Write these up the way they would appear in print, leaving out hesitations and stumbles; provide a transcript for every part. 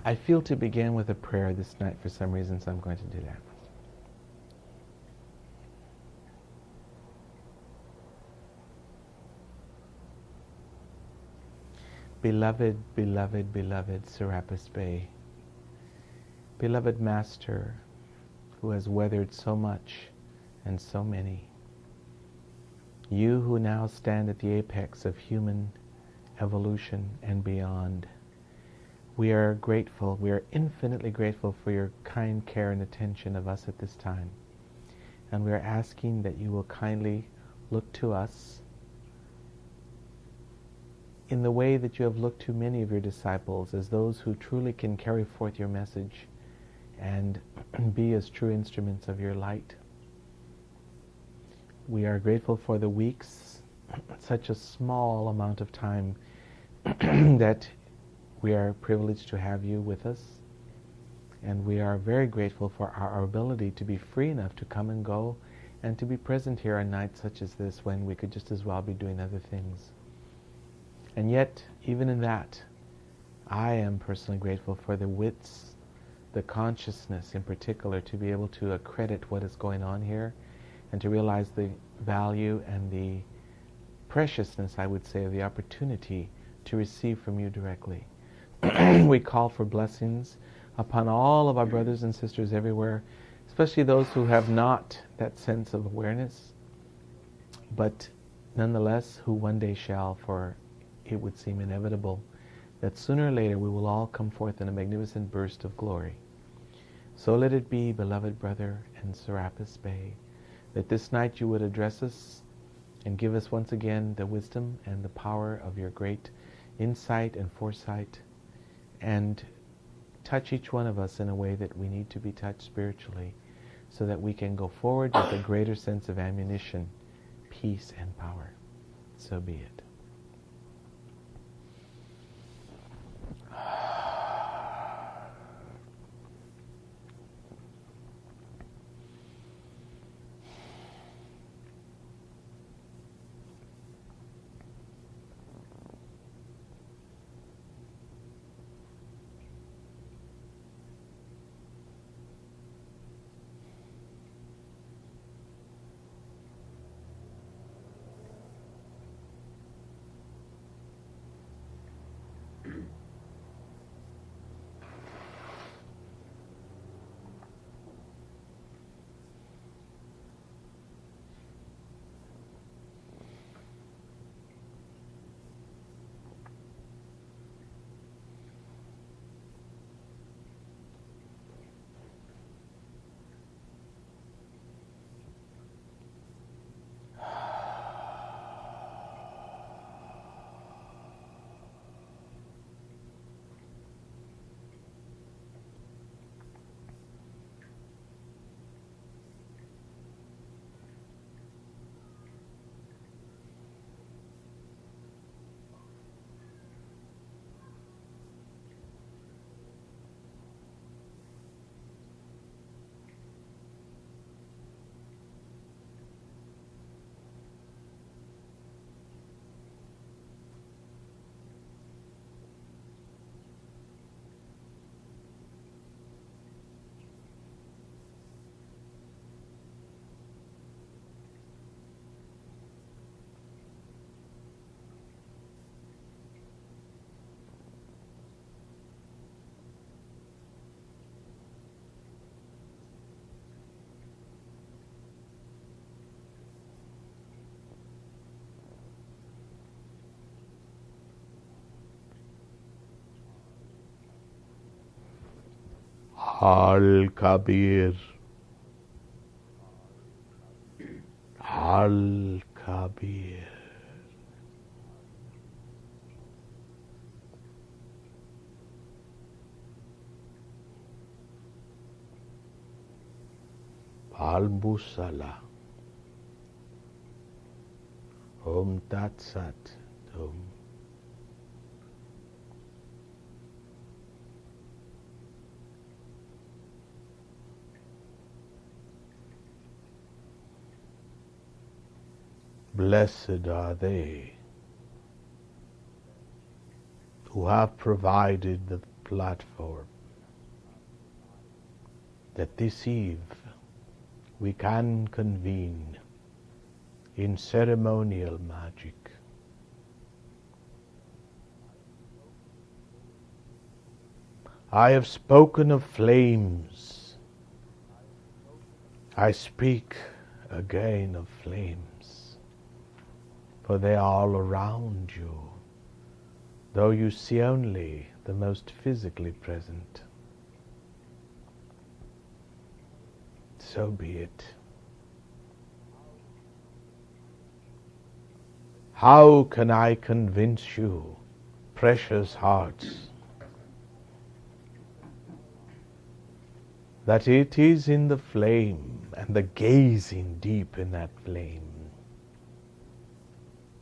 I feel to begin with a prayer this night for some reason, so I'm going to do that. Beloved, beloved, beloved Serapis Bey, beloved Master who has weathered so much and so many, you who now stand at the apex of human evolution and beyond, we are grateful, we are infinitely grateful for your kind care and attention of us at this time. And we are asking that you will kindly look to us in the way that you have looked to many of your disciples, as those who truly can carry forth your message and be as true instruments of your light. We are grateful for the weeks, such a small amount of time that we are privileged to have you with us. And we are very grateful for our ability to be free enough to come and go and to be present here on nights such as this when we could just as well be doing other things. And yet, even in that, I am personally grateful for the wits, the consciousness in particular, to be able to accredit what is going on here and to realize the value and the preciousness, I would say, of the opportunity to receive from you directly. We call for blessings upon all of our brothers and sisters everywhere, especially those who have not that sense of awareness, but nonetheless who one day shall, for it would seem inevitable that sooner or later we will all come forth in a magnificent burst of glory. So let it be, beloved brother and Serapis Bey, that this night you would address us and give us once again the wisdom and the power of your great insight and foresight, and touch each one of us in a way that we need to be touched spiritually, so that we can go forward with a greater sense of ammunition, peace, and power. So be it. Al-Kabir, Al-Kabir. Al-Busala, Om Tat Sat, Om. Blessed are they who have provided the platform that this eve we can convene in ceremonial magic. I have spoken of flames. I speak again of flames, for they are all around you, though you see only the most physically present. So be it. How can I convince you, precious hearts, that it is in the flame and the gazing deep in that flame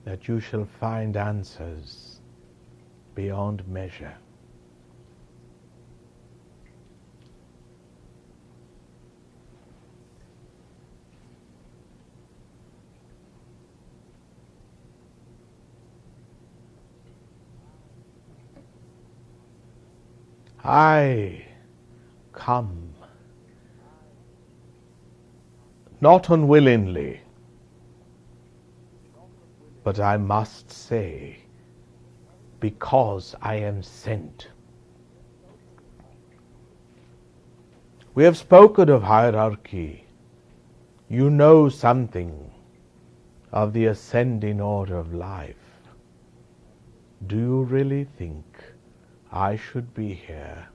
that you shall find answers beyond measure? I come, not unwillingly, but I must say, because I am sent. We have spoken of hierarchy. You know something of the ascending order of life. Do you really think I should be here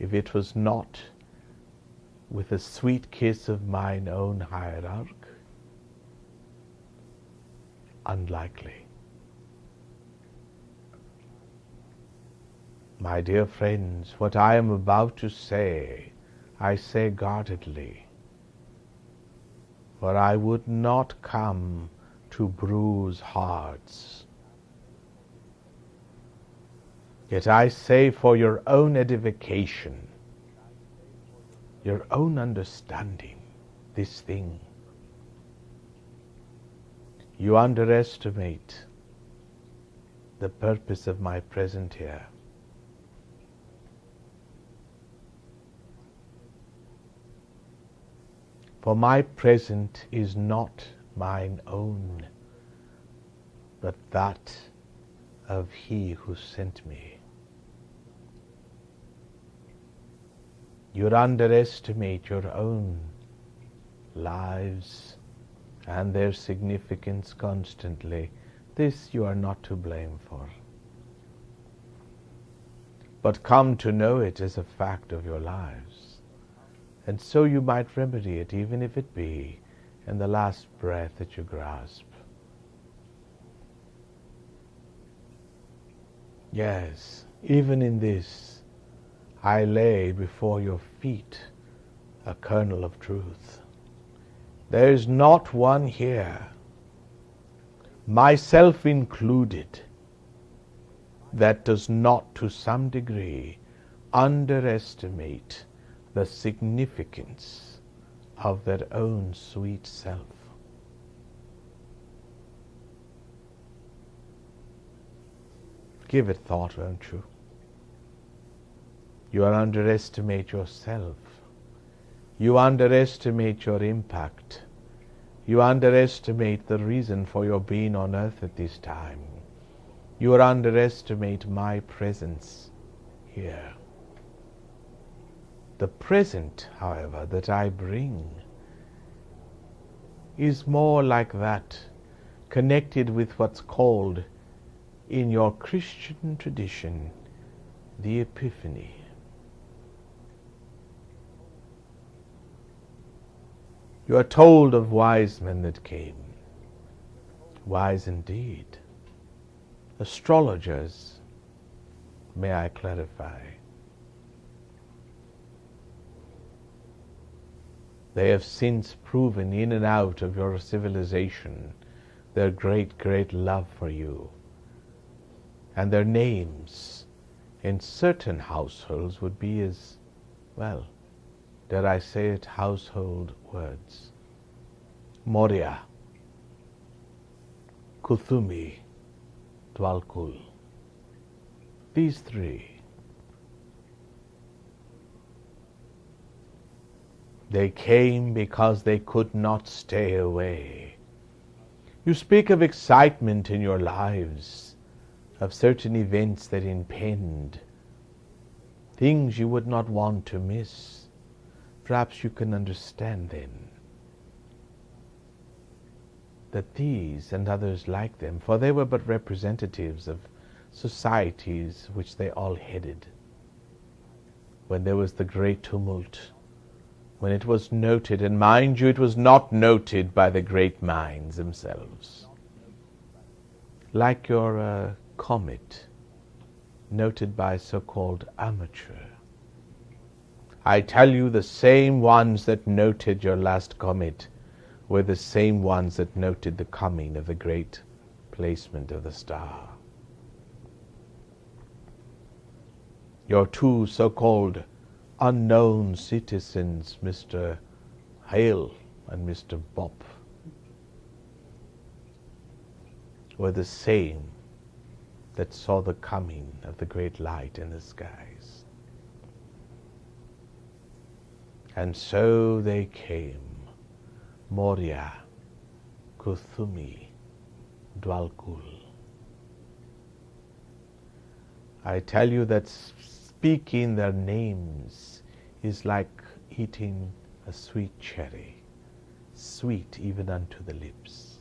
if it was not with a sweet kiss of mine own hierarch? Unlikely. My dear friends, what I am about to say, I say guardedly, for I would not come to bruise hearts. Yet I say for your own edification, your own understanding, this thing. You underestimate the purpose of my presence here. For my presence is not mine own, but that of He who sent me. You underestimate your own lives and their significance constantly. This you are not to blame for. But come to know it as a fact of your lives. And so you might remedy it, even if it be in the last breath that you grasp. Yes, even in this, I lay before your feet a kernel of truth. There is not one here, myself included, that does not to some degree underestimate the significance of their own sweet self. Give it thought, won't you? You underestimate yourself. You underestimate your impact. You underestimate the reason for your being on earth at this time. You underestimate my presence here. The present, however, that I bring is more like that, connected with what's called, in your Christian tradition, the Epiphany. You are told of wise men that came. Wise indeed. Astrologers, may I clarify. They have since proven in and out of your civilization their great, great love for you. And their names in certain households would be as, well, dare I say it, household words. Moria, Kuthumi, Dwalkul. These three. They came because they could not stay away. You speak of excitement in your lives, of certain events that impend, things you would not want to miss. Perhaps you can understand then that these and others like them, for they were but representatives of societies which they all headed, when there was the great tumult, when it was noted, and mind you, it was not noted by the great minds themselves. Like your comet, noted by so-called amateur. I tell you, the same ones that noted your last comet were the same ones that noted the coming of the great placement of the star. Your two so-called unknown citizens, Mr. Hale and Mr. Bob, were the same that saw the coming of the great light in the skies. And so they came, Moria, Kuthumi, Dwalkul. I tell you that speaking their names is like eating a sweet cherry, sweet even unto the lips.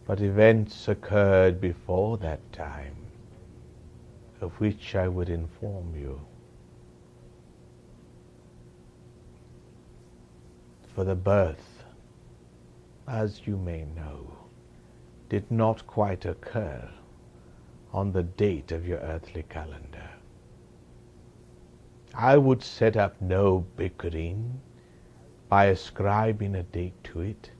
But events occurred before that time, of which I would inform you. For the birth, as you may know, did not quite occur on the date of your earthly calendar. I would set up no bickering by ascribing a date to it,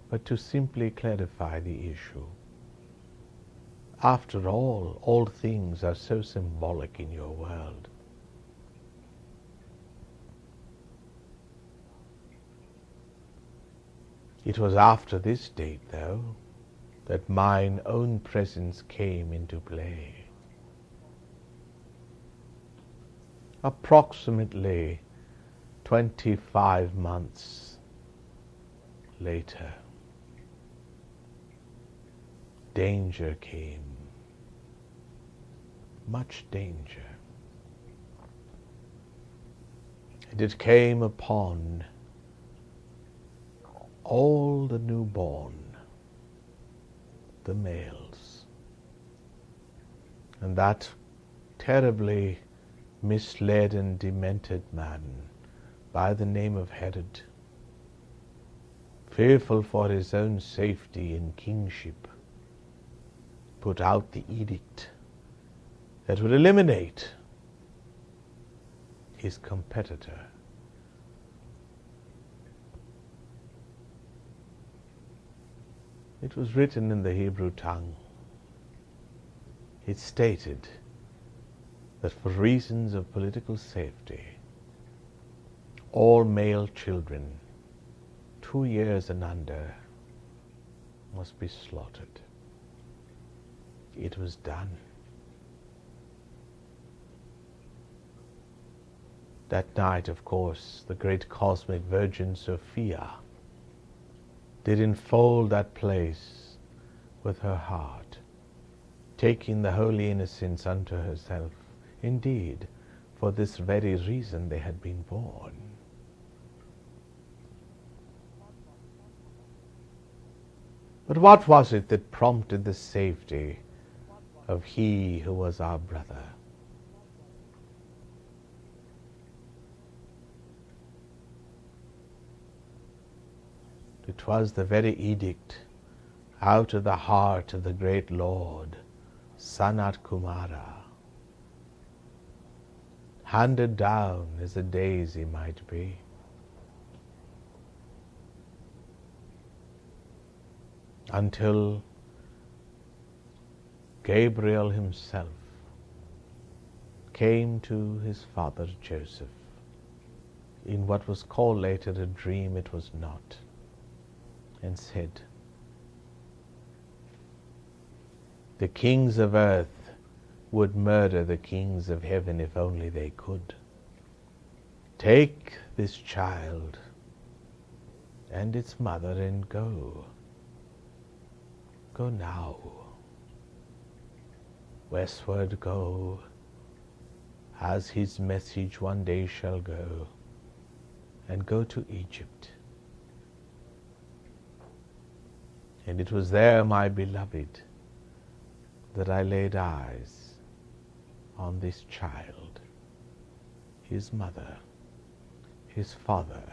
but to simply clarify the issue. After all things are so symbolic in your world. It was after this date, though, that mine own presence came into play. Approximately 25 months later, danger came, much danger. And it came upon all the newborn, the males, and that terribly misled and demented man by the name of Herod, fearful for his own safety and kingship, put out the edict that would eliminate his competitor. It was written in the Hebrew tongue. It stated that for reasons of political safety, all male children 2 years and under must be slaughtered. It was done. That night, of course, the great cosmic Virgin Sophia did enfold that place with her heart, taking the holy innocents unto herself. Indeed, for this very reason they had been born. But what was it that prompted the safety of he who was our brother? It was the very edict out of the heart of the great Lord, Sanat Kumara, handed down as a daisy might be. Until Gabriel himself came to his father Joseph. In what was called later a dream, it was not, and said, The kings of earth would murder the kings of heaven if only they could. Take this child and its mother and go. Go now. Westward go, as his message one day shall go, and go to Egypt. And it was there, my beloved, that I laid eyes on this child, his mother, his father,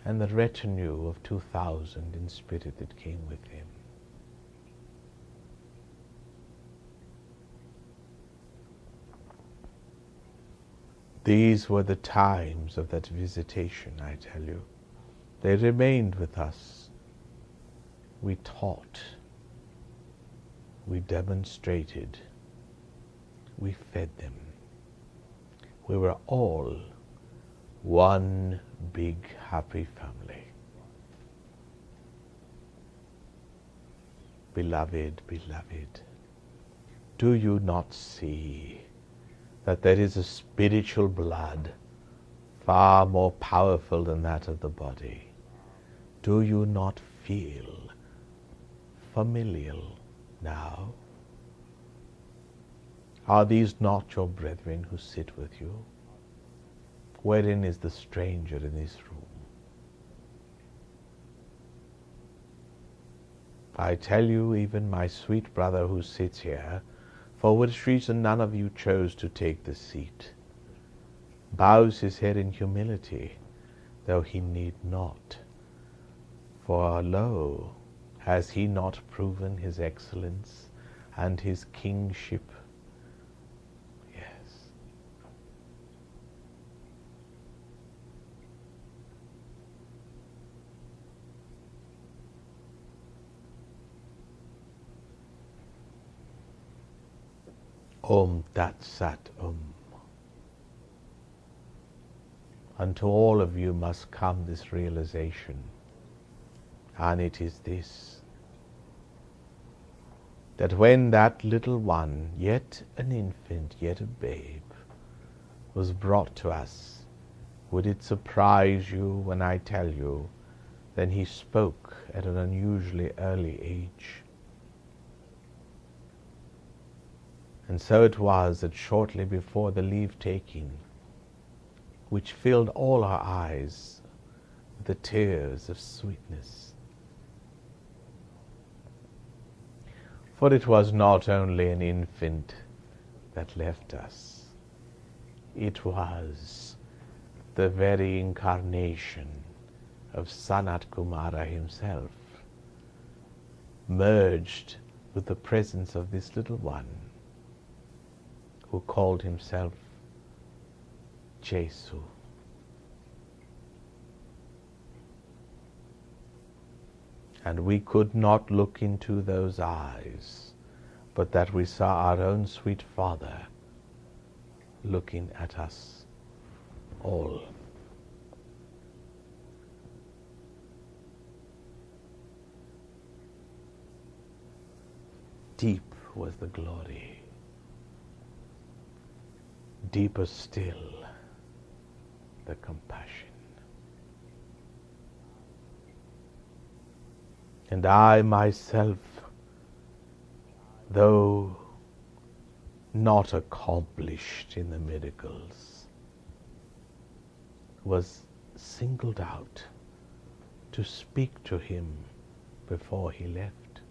and the retinue of 2,000 in spirit that came with him. These were the times of that visitation, I tell you. They remained with us. We taught. We demonstrated. We fed them. We were all one big happy family. Beloved, beloved, do you not see that there is a spiritual blood far more powerful than that of the body? Do you not feel familial now? Are these not your brethren who sit with you? Wherein is the stranger in this room? I tell you, even my sweet brother who sits here, for which reason none of you chose to take the seat, bows his head in humility, though he need not. For lo, has he not proven his excellence and his kingship? Yes. Om Tat Sat Om. Unto all of you must come this realization, and it is this, that when that little one, yet an infant, yet a babe, was brought to us, would it surprise you when I tell you that he spoke at an unusually early age? And so it was that shortly before the leave-taking, which filled all our eyes with the tears of sweetness, for it was not only an infant that left us, it was the very incarnation of Sanat Kumara himself, merged with the presence of this little one, who called himself Jesu. And we could not look into those eyes, but that we saw our own sweet Father looking at us all. Deep was the glory. Deeper still, the compassion. And I myself, though not accomplished in the miracles, was singled out to speak to him before he left.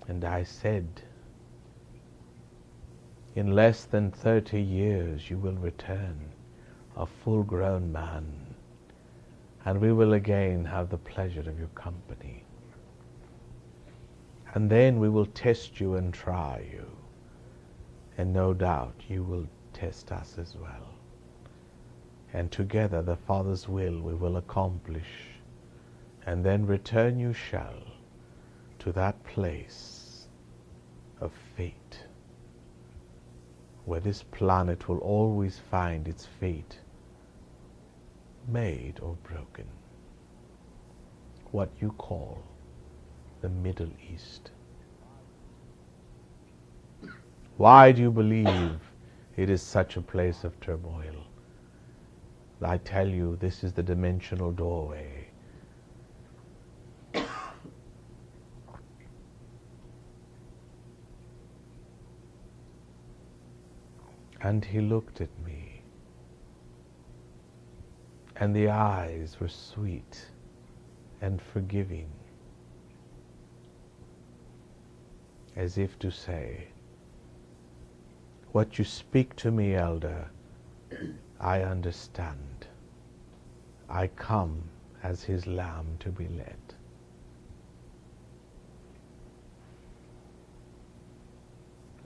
And I said, in less than 30 years you will return a full-grown man, and we will again have the pleasure of your company. And then we will test you and try you, and no doubt you will test us as well. And together the Father's will we will accomplish, and then return you shall to that place of fate, where this planet will always find its fate made or broken. What you call the Middle East. Why do you believe it is such a place of turmoil? I tell you, this is the dimensional doorway. And he looked at me, and the eyes were sweet and forgiving, as if to say, what you speak to me, Elder, I understand. I come as his lamb to be led.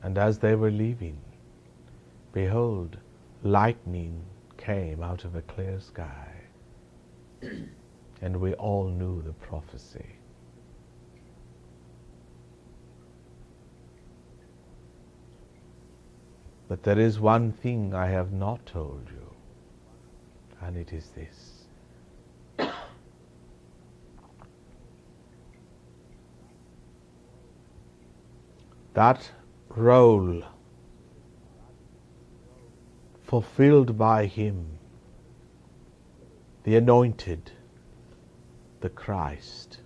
And as they were leaving, behold, lightning came out of a clear sky, and we all knew the prophecy. But there is one thing I have not told you, and it is this. That role fulfilled by him, the anointed, the Christ,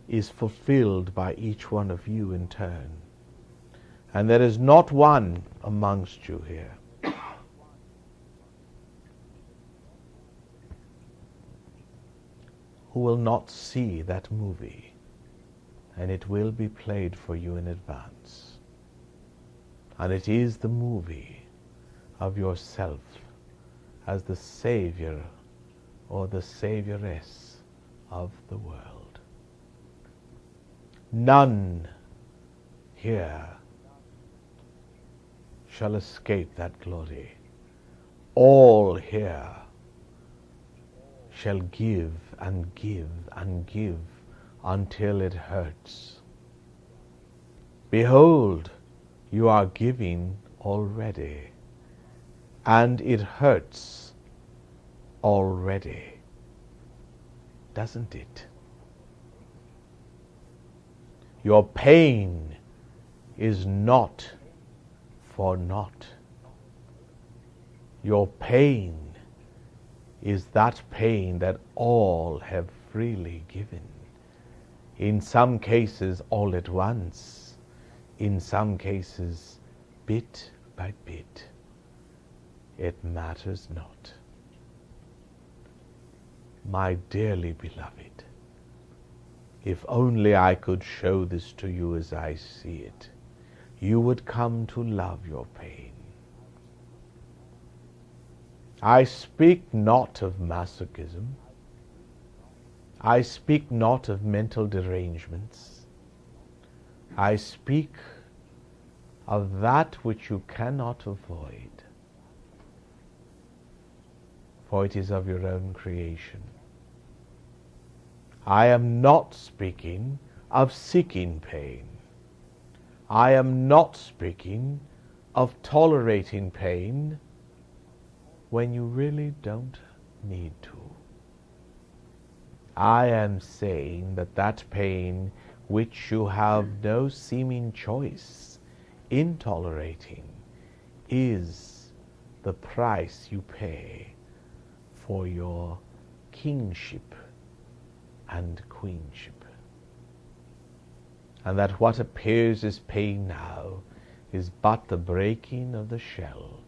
is fulfilled by each one of you in turn. And there is not one amongst you here who will not see that movie, and it will be played for you in advance. And it is the movie of yourself as the Savior or the Savioress of the world. None here shall escape that glory. All here shall give and give and give until it hurts. Behold, you are giving already, and it hurts already, doesn't it? Your pain is not for naught. Your pain is that pain that all have freely given. In some cases all at once, in some cases bit by bit. It matters not. My dearly beloved, if only I could show this to you as I see it, you would come to love your pain. I speak not of masochism. I speak not of mental derangements. I speak of that which you cannot avoid, for it is of your own creation. I am not speaking of seeking pain. I am not speaking of tolerating pain when you really don't need to. I am saying that that pain which you have no seeming choice in tolerating is the price you pay for your kingship and queenship. And that what appears as pain now is but the breaking of the shell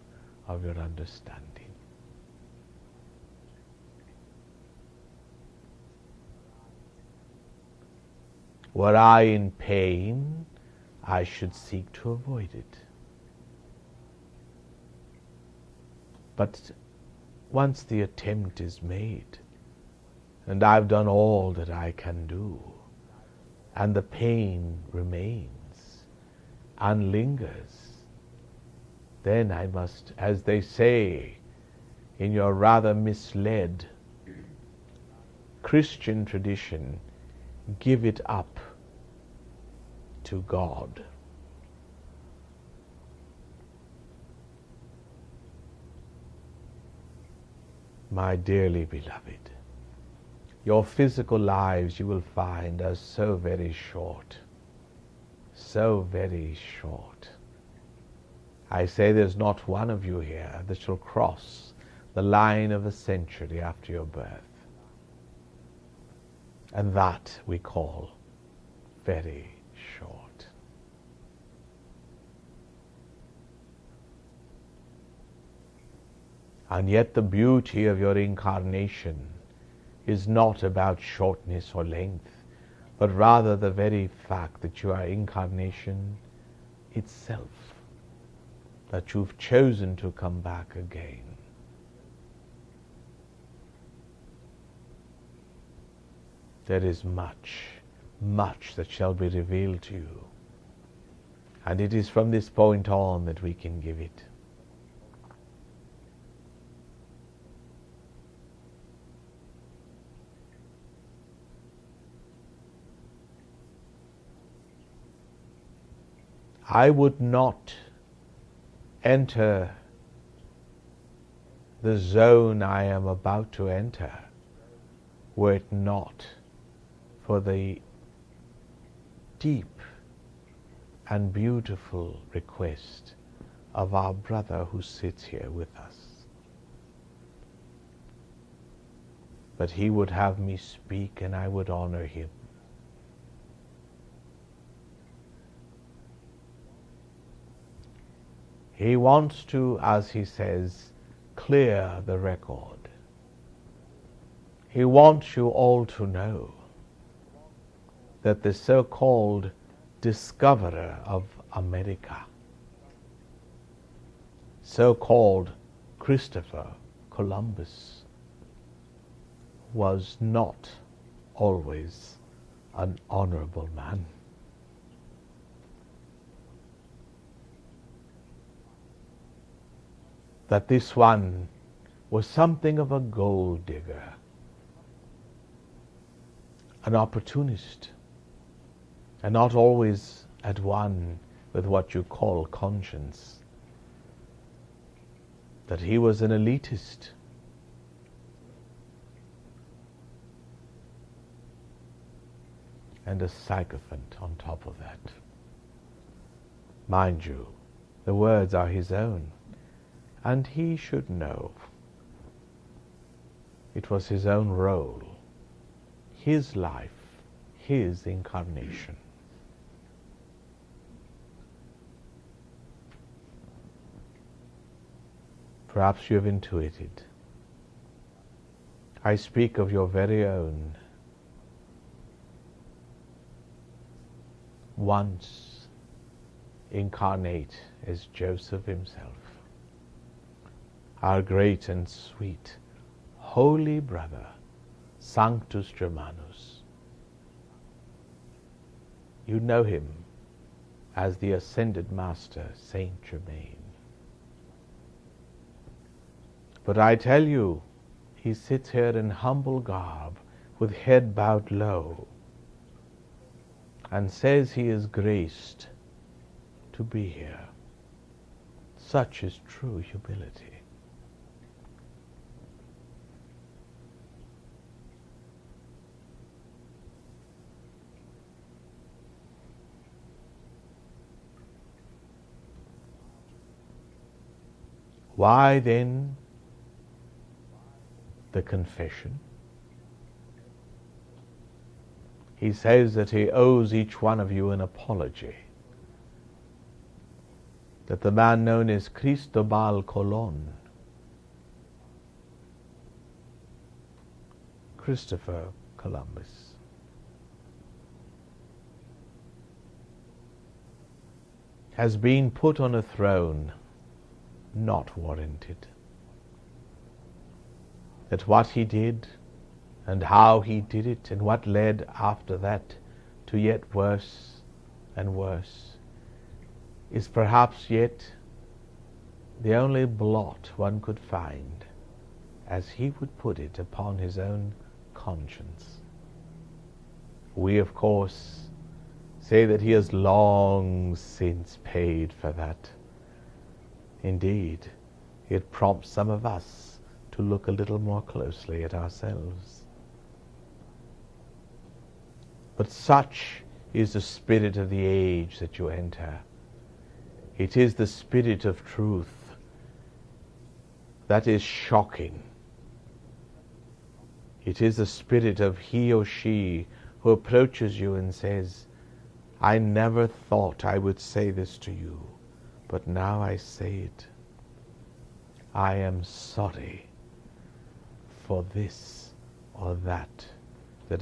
of your understanding. Were I in pain, I should seek to avoid it. But once the attempt is made, and I've done all that I can do, and the pain remains and lingers, then I must, as they say in your rather misled Christian tradition, give it up to God. My dearly beloved, your physical lives you will find are so very short, so very short. I say there's not one of you here that shall cross the line of a century after your birth. And that we call very short. And yet the beauty of your incarnation is not about shortness or length, but rather the very fact that you are incarnation itself, that you've chosen to come back again. There is much, much that shall be revealed to you, and it is from this point on that we can give it. I would not enter the zone I am about to enter were it not for the deep and beautiful request of our brother who sits here with us. But he would have me speak, and I would honor him. He wants to, as he says, clear the record. He wants you all to know that the so-called discoverer of America, so-called Christopher Columbus, was not always an honorable man. That this one was something of a gold digger, an opportunist, and not always at one with what you call conscience. That he was an elitist, and a sycophant on top of that. Mind you, the words are his own. And he should know it was his own role, his life, his incarnation. Perhaps you have intuited. I speak of your very own. Once incarnate as Joseph himself. Our great and sweet, holy brother, Sanctus Germanus. You know him as the ascended master, Saint Germain. But I tell you, he sits here in humble garb, with head bowed low, and says he is graced to be here. Such is true humility. Why then the confession? He says that he owes each one of you an apology. That the man known as Cristobal Colon, Christopher Columbus, has been put on a throne not warranted. That what he did and how he did it and what led after that to yet worse and worse is perhaps yet the only blot one could find, as he would put it, upon his own conscience. We, of course, say that he has long since paid for that. Indeed, it prompts some of us to look a little more closely at ourselves. But such is the spirit of the age that you enter. It is the spirit of truth that is shocking. It is the spirit of he or she who approaches you and says, I never thought I would say this to you, but now I say it. I am sorry for this or that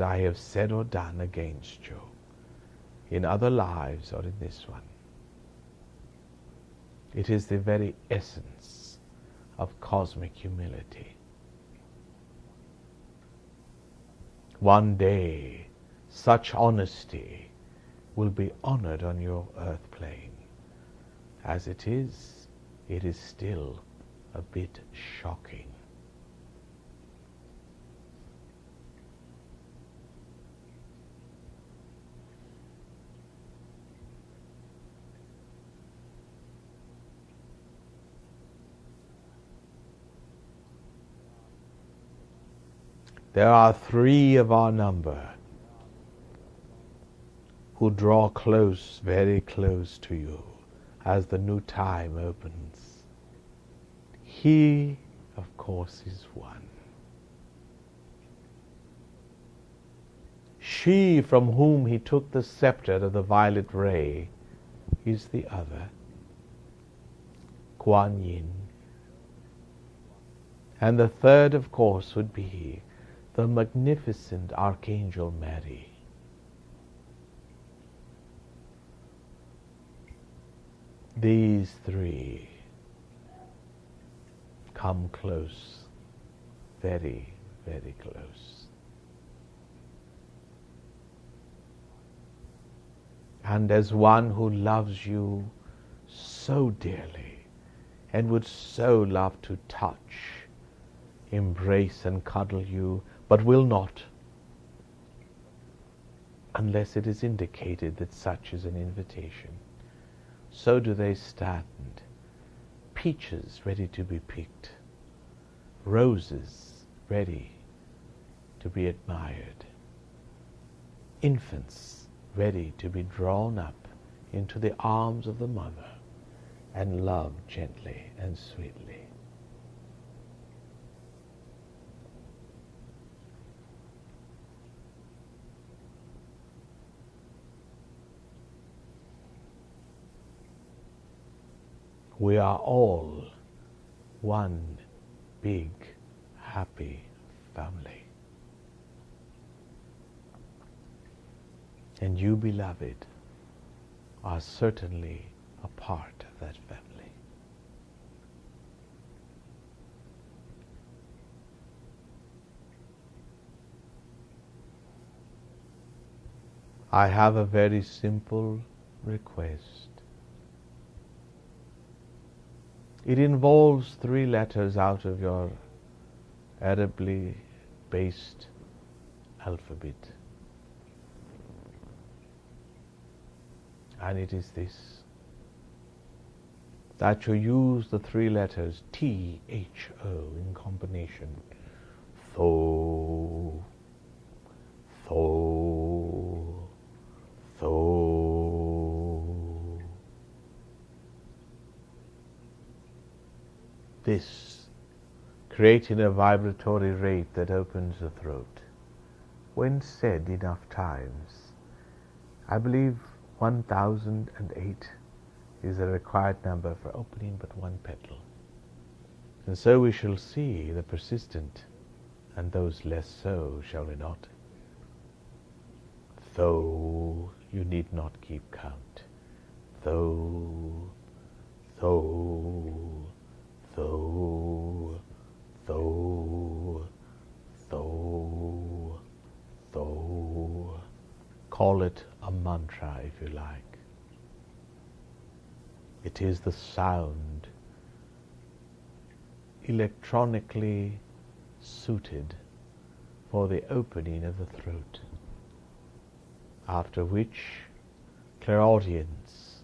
I have said or done against you, in other lives or in this one. It is the very essence of cosmic humility. One day, such honesty will be honored on your earth plane. As it is still a bit shocking. There are 3 of our number who draw close, very close to you as the new time opens. He, of course, is one. She from whom he took the scepter of the violet ray is the other, Kuan Yin. And the third, of course, would be the magnificent Archangel Mary. These 3 come close, very, very close. And as one who loves you so dearly and would so love to touch, embrace and cuddle you, but will not, unless it is indicated that such is an invitation. So do they stand, peaches ready to be picked, roses ready to be admired, infants ready to be drawn up into the arms of the mother and loved gently and sweetly. We are all one big, happy family. And you, beloved, are certainly a part of that family. I have a very simple request. It involves 3 letters out of your Arably based alphabet. And it is this, that you use the 3 letters T-H-O in combination. Tho, tho, tho. This, creating a vibratory rate that opens the throat. When said enough times, I believe 1008 is the required number for opening but 1 petal. And so we shall see the persistent, and those less so, shall we not? Though you need not keep count. Though, though, though, though, though, though. Call it a mantra if you like. It is the sound electronically suited for the opening of the throat, after which clairaudience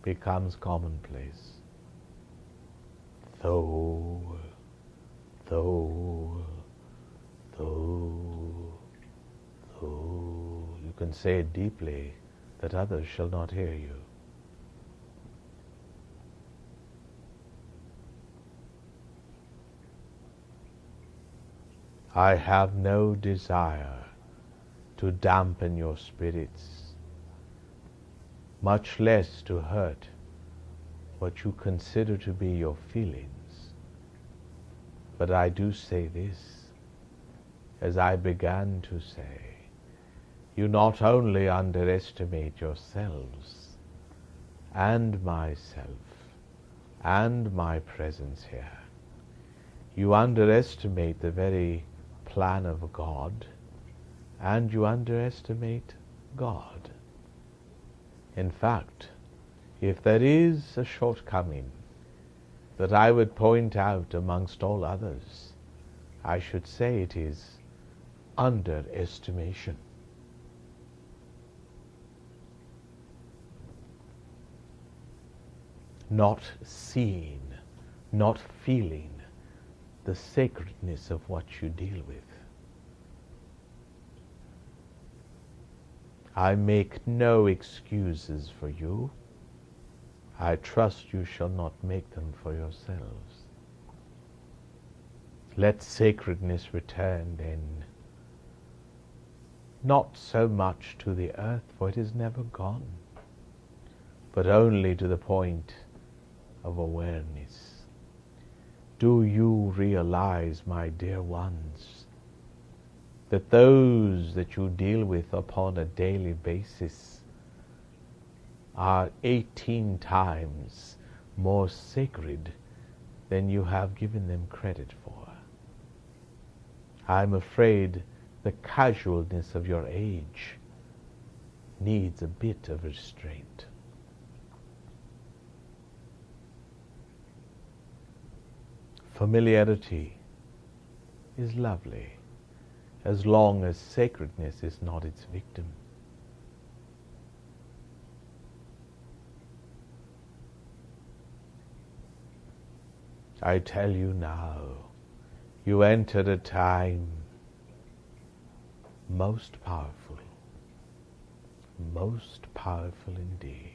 becomes commonplace. Though, though, though, though. can say it deeply that others shall not hear you. I have no desire to dampen your spirits, much less to hurt what you consider to be your feelings. But I do say this, as I began to say, you not only underestimate yourselves and myself and my presence here, you underestimate the very plan of God, and you underestimate God. In fact, if there is a shortcoming that I would point out amongst all others, I should say it is underestimation. Not seeing, not feeling the sacredness of what you deal with. I make no excuses for you. I trust you shall not make them for yourselves. Let sacredness return then, not so much to the earth, for it is never gone, but only to the point of awareness. Do you realize, my dear ones, that those that you deal with upon a daily basis are 18 times more sacred than you have given them credit for? I'm afraid the casualness of your age needs a bit of restraint. Familiarity is lovely as long as sacredness is not its victim. I tell you now, you entered a time most powerful indeed.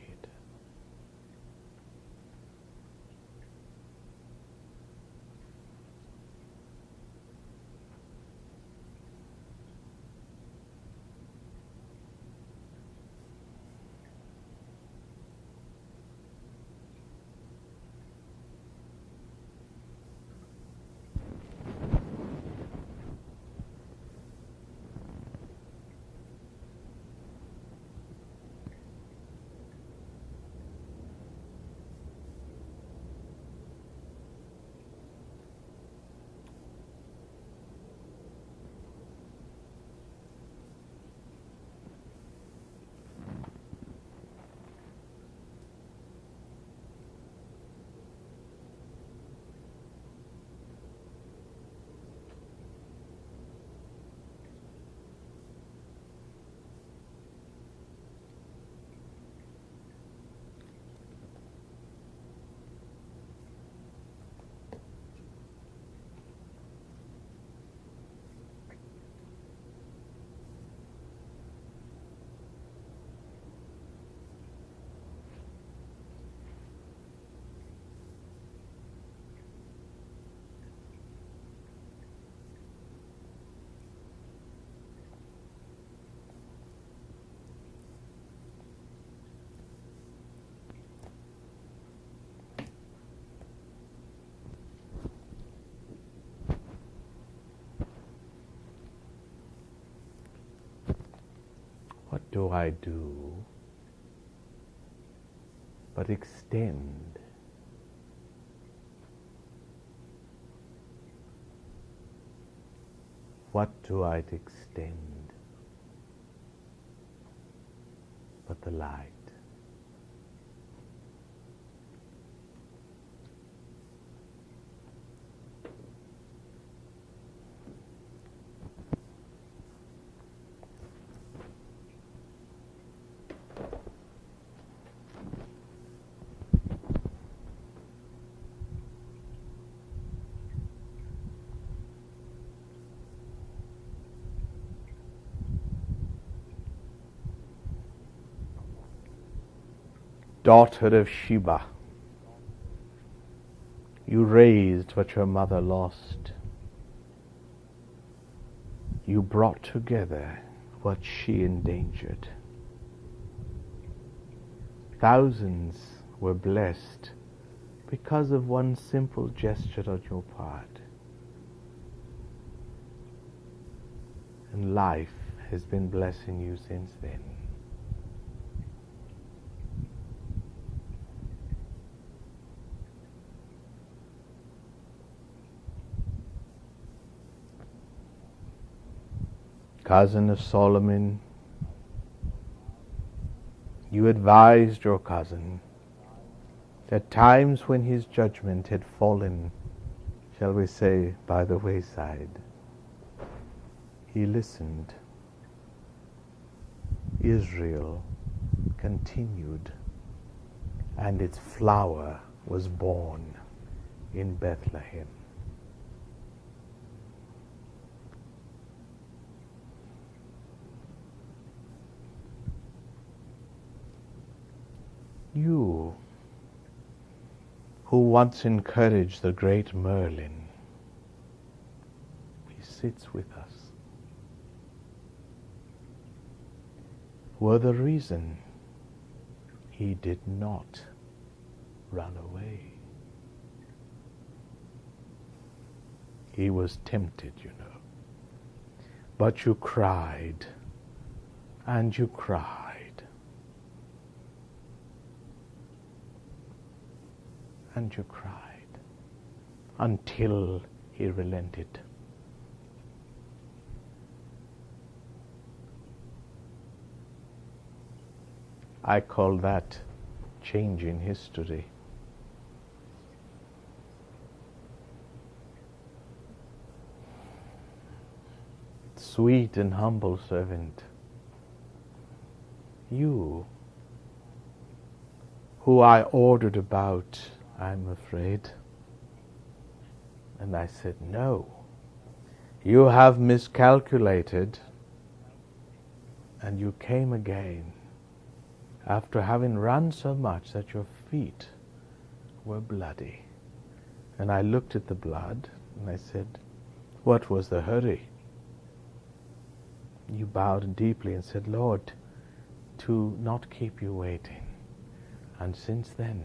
What do I do but extend? What do I extend but the light? daughter of Sheba, you raised what your mother lost. You brought together what she endangered. Thousands were blessed because of one simple gesture on your part. And life has been blessing you since then. Cousin of Solomon, you advised your cousin that times when his judgment had fallen, shall we say, by the wayside, he listened. Israel continued, and its flower was born in Bethlehem. You, who once encouraged the great Merlin, he sits with us, were the reason he did not run away. He was tempted, you know, but you cried, and you cried, and you cried, until he relented. I call that change in history. Sweet and humble servant, you, who I ordered about, I'm afraid. And I said, no, you have miscalculated, and you came again after having run so much that your feet were bloody. And I looked at the blood, and I said, what was the hurry? You bowed deeply and said, Lord, to not keep you waiting. And since then,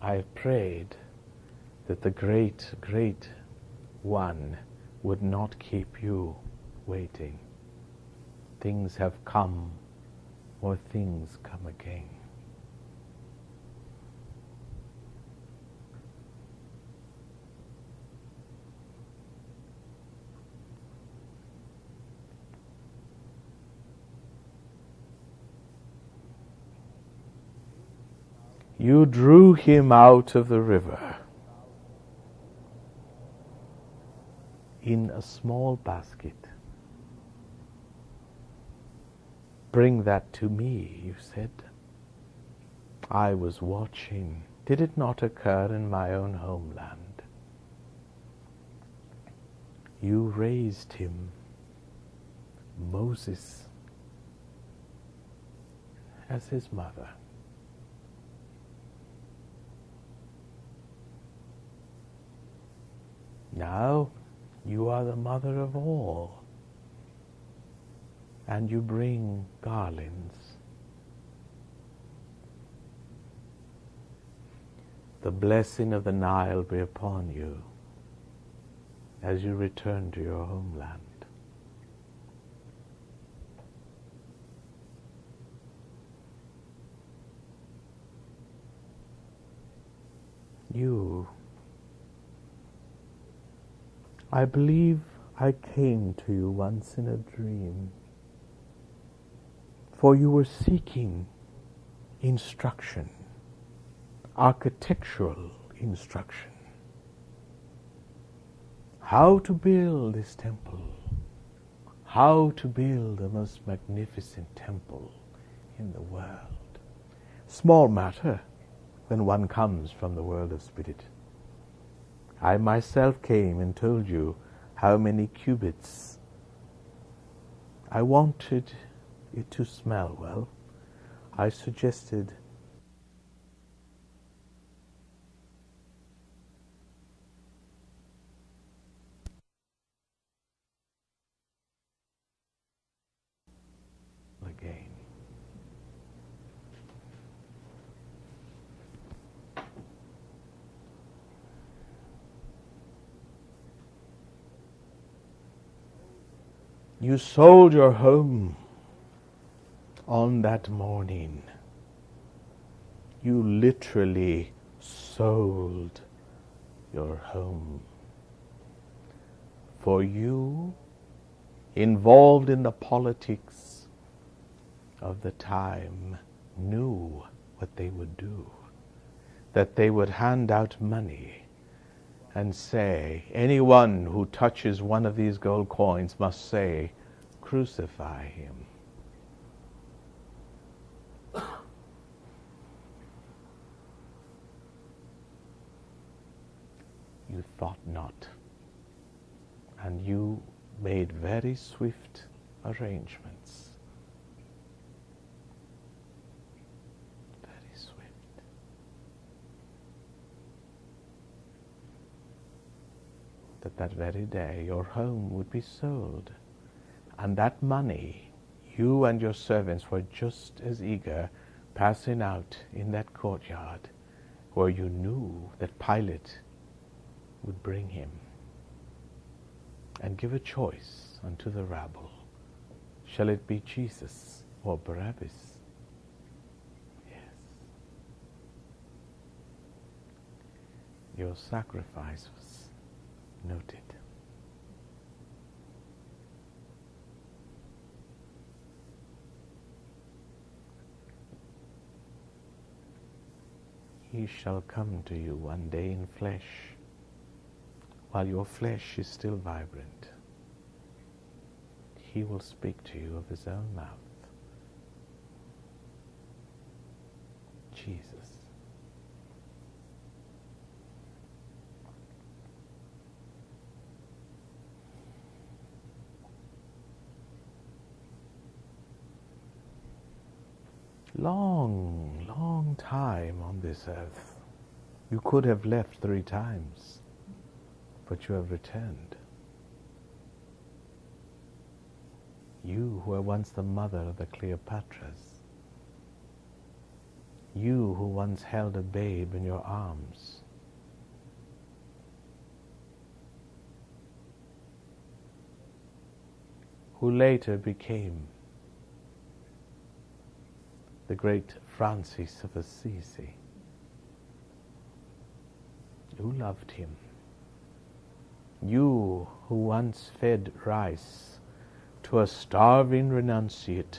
I have prayed that the great, great one would not keep you waiting. Things have come, or things come again. You drew him out of the river in a small basket. Bring that to me, you said. I was watching. Did it not occur in my own homeland? You raised him, Moses, as his mother. Now you are the mother of all, and you bring garlands. The blessing of the Nile be upon you as you return to your homeland. You, I believe I came to you once in a dream, for you were seeking instruction, architectural instruction. How to build this temple, how to build the most magnificent temple in the world. Small matter when one comes from the world of spirit. I myself came and told you how many cubits. I wanted it to smell well. I suggested You sold your home on that morning. You literally sold your home. For you, involved in the politics of the time, knew what they would do. That they would hand out money and say, anyone who touches one of these gold coins must say, crucify him. You thought not. And you made very swift arrangements. Very swift. That very day your home would be sold. And that money, you and your servants were just as eager passing out in that courtyard where you knew that Pilate would bring him and give a choice unto the rabble. Shall it be Jesus or Barabbas? Yes. Your sacrifice was noted. He shall come to you one day in flesh, while your flesh is still vibrant. He will speak to you of his own mouth. Jesus. Long, long time on this earth. You could have left 3 times. But you have returned. You who were once the mother of the Cleopatras. You who once held a babe in your arms. Who later became the great Francis of Assisi. You loved him. You who once fed rice to a starving renunciate,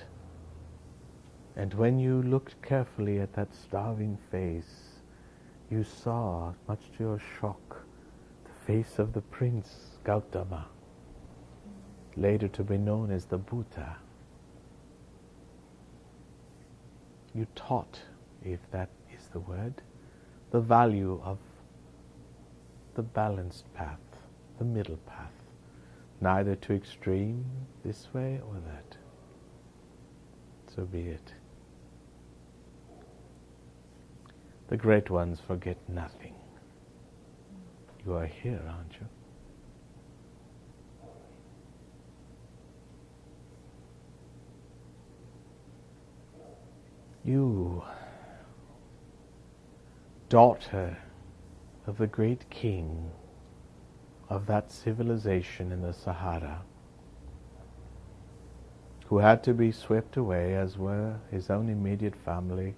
and when you looked carefully at that starving face, you saw, much to your shock, the face of the Prince Gautama, later to be known as the Buddha. You taught, if that is the word, the value of the balanced path, the middle path, neither too extreme this way or that. So be it. The great ones forget nothing. You are here, aren't you? You, daughter of the great king of that civilization in the Sahara, who had to be swept away, as were his own immediate family,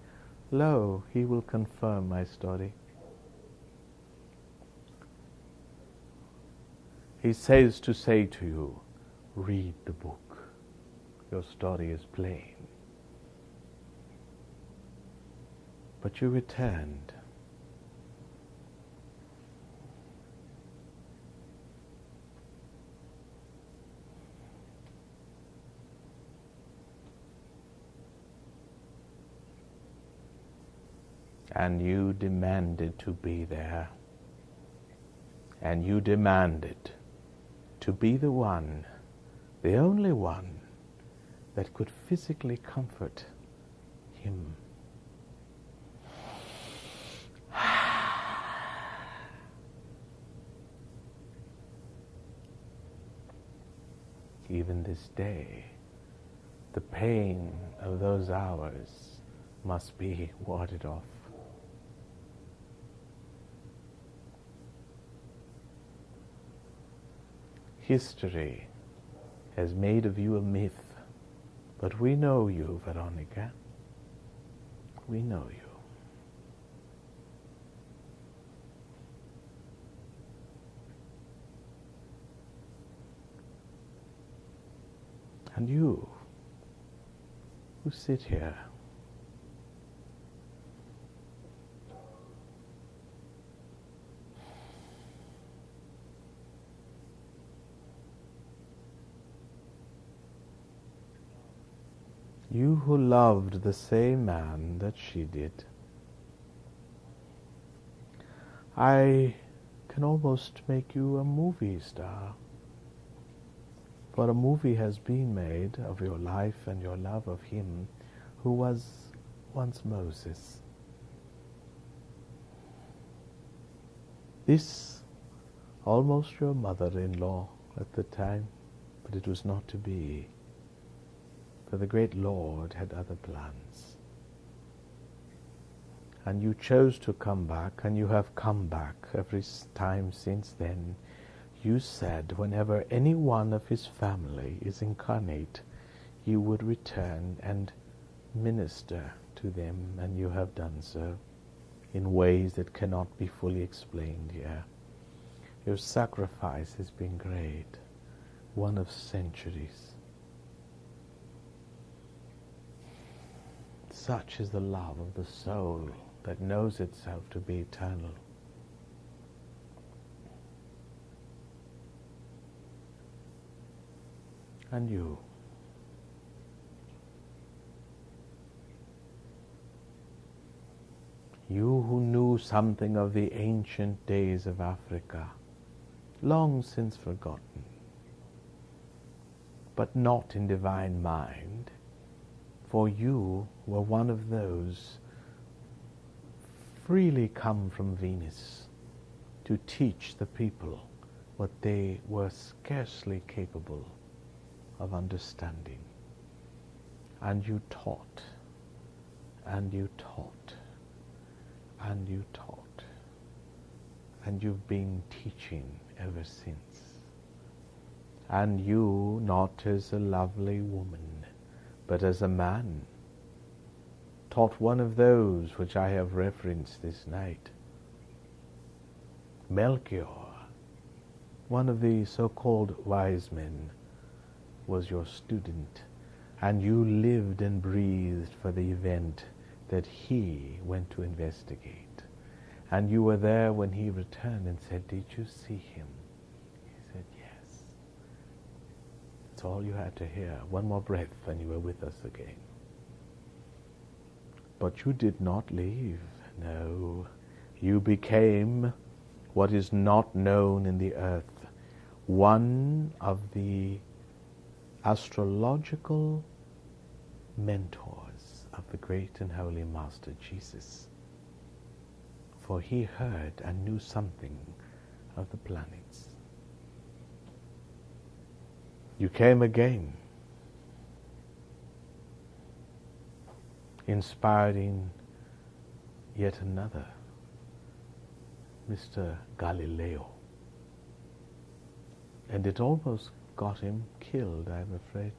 lo, he will confirm my story. He says to say to you, read the book. Your story is plain. But you returned. And you demanded to be there. And you demanded to be the one, the only one, that could physically comfort him. Even this day, the pain of those hours must be warded off. History has made of you a myth. But we know you, Veronica. We know you. And you, who sit here, you who loved the same man that she did, I can almost make you a movie star. For a movie has been made of your life and your love of him who was once Moses. This, almost your mother-in-law at the time, but it was not to be, for the great Lord had other plans. And you chose to come back, and you have come back every time since then. You said whenever any one of his family is incarnate, you would return and minister to them, and you have done so in ways that cannot be fully explained here. Your sacrifice has been great, one of centuries. Such is the love of the soul that knows itself to be eternal. And you, who knew something of the ancient days of Africa, long since forgotten, but not in divine mind, for you were one of those freely come from Venus to teach the people what they were scarcely capable of understanding. And you taught, and you taught, and you taught, and you've been teaching ever since. And you, not as a lovely woman, but as a man, taught one of those which I have referenced this night. Melchior, one of the so-called wise men, was your student, and you lived and breathed for the event that he went to investigate. And you were there when he returned and said, "Did you see him?" He said, "Yes." That's all you had to hear. One more breath and you were with us again. But you did not leave. No, you became what is not known in the earth, one of the astrological mentors of the great and holy Master Jesus. For he heard and knew something of the planets. You came again, inspiring yet another, Mr. Galileo. And it almost got him killed, I'm afraid.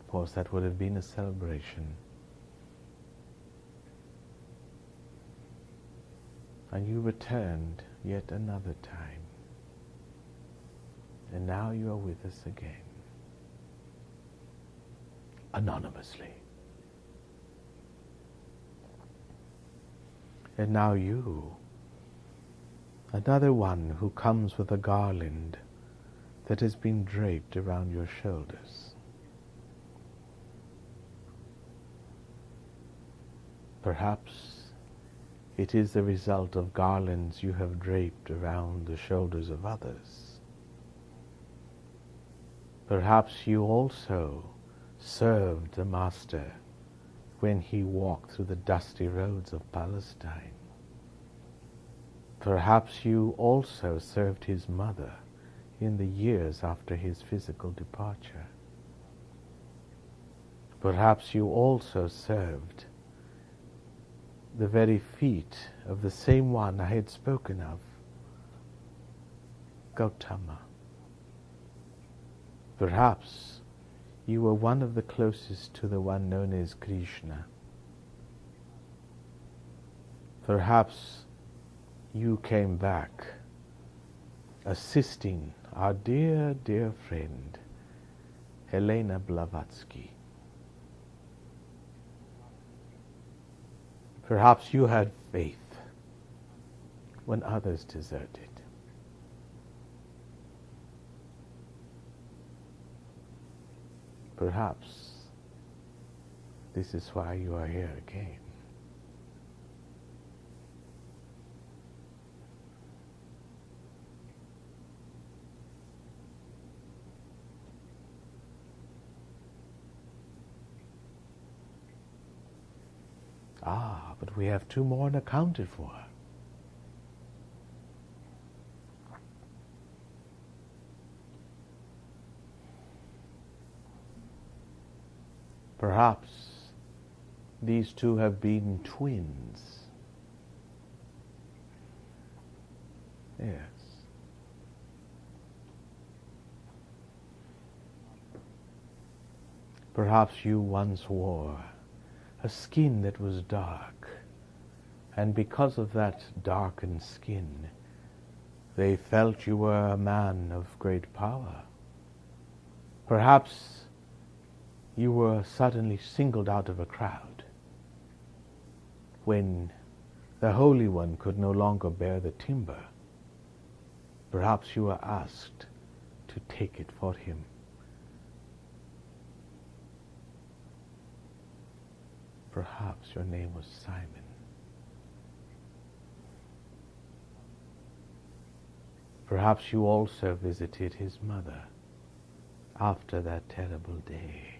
Of course, that would have been a celebration. And you returned yet another time. And now you are with us again. Anonymously. And now you, another one who comes with a garland that has been draped around your shoulders. Perhaps it is the result of garlands you have draped around the shoulders of others. Perhaps you also served the Master when he walked through the dusty roads of Palestine. Perhaps you also served his mother in the years after his physical departure. Perhaps you also served the very feet of the same one I had spoken of, Gautama. Perhaps you were one of the closest to the one known as Krishna. Perhaps you came back assisting our dear, dear friend, Helena Blavatsky. Perhaps you had faith when others deserted. Perhaps this is why you are here again. But we have two more unaccounted for. Perhaps these two have been twins. Yes. Perhaps you once wore a skin that was dark, and because of that darkened skin, they felt you were a man of great power. Perhaps you were suddenly singled out of a crowd when the Holy One could no longer bear the timber. Perhaps you were asked to take it for him. Perhaps your name was Simon. Perhaps you also visited his mother after that terrible day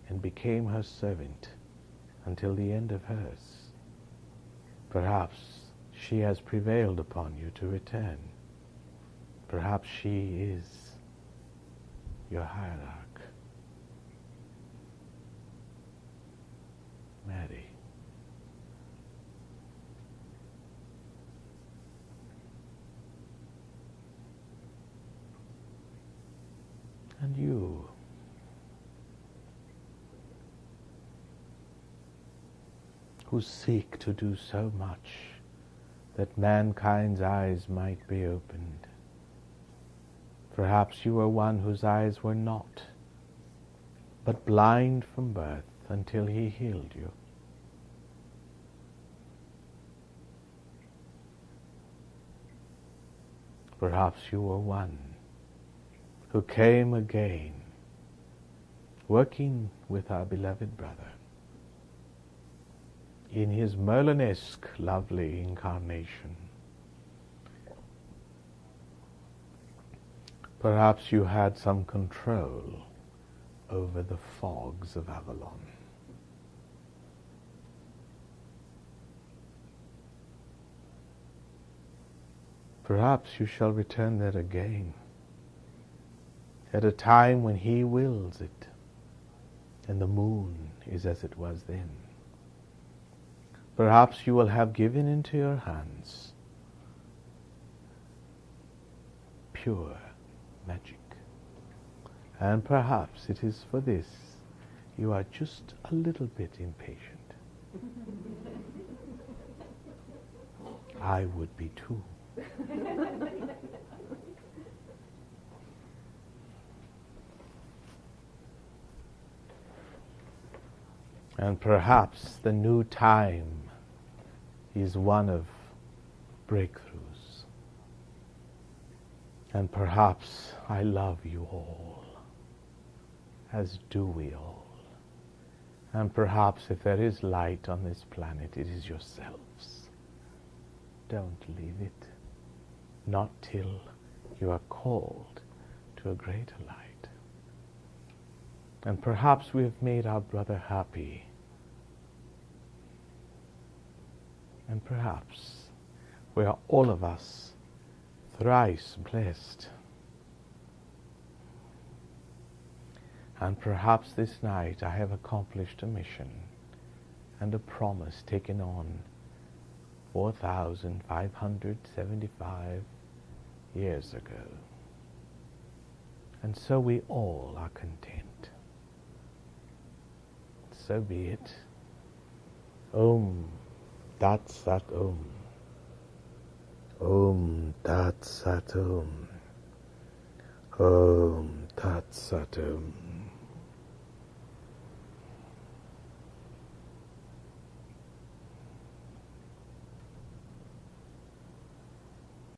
and became her servant until the end of hers. Perhaps she has prevailed upon you to return. Perhaps she is your hierarch. Mary. And you. Who seek to do so much that mankind's eyes might be opened. Perhaps you were one whose eyes were not, but blind from birth until he healed you. Perhaps you were one who came again, working with our beloved brother in his Merlinesque lovely incarnation. Perhaps you had some control over the fogs of Avalon. Perhaps you shall return there again, at a time when he wills it, and the moon is as it was then. Perhaps you will have given into your hands pure magic, and perhaps it is for this you are just a little bit impatient. I would be too. And perhaps the new time is one of breakthroughs. And perhaps I love you all, as do we all. And perhaps if there is light on this planet, it is yourselves. Don't leave it, not till you are called to a greater light. And perhaps we have made our brother happy. And perhaps we are all of us thrice blessed. And perhaps this night I have accomplished a mission and a promise taken on 4,575 years ago. And so we all are content. So be it. Om Tat Sat Om. Om Tat Sat Om. Om Tat Sat Om.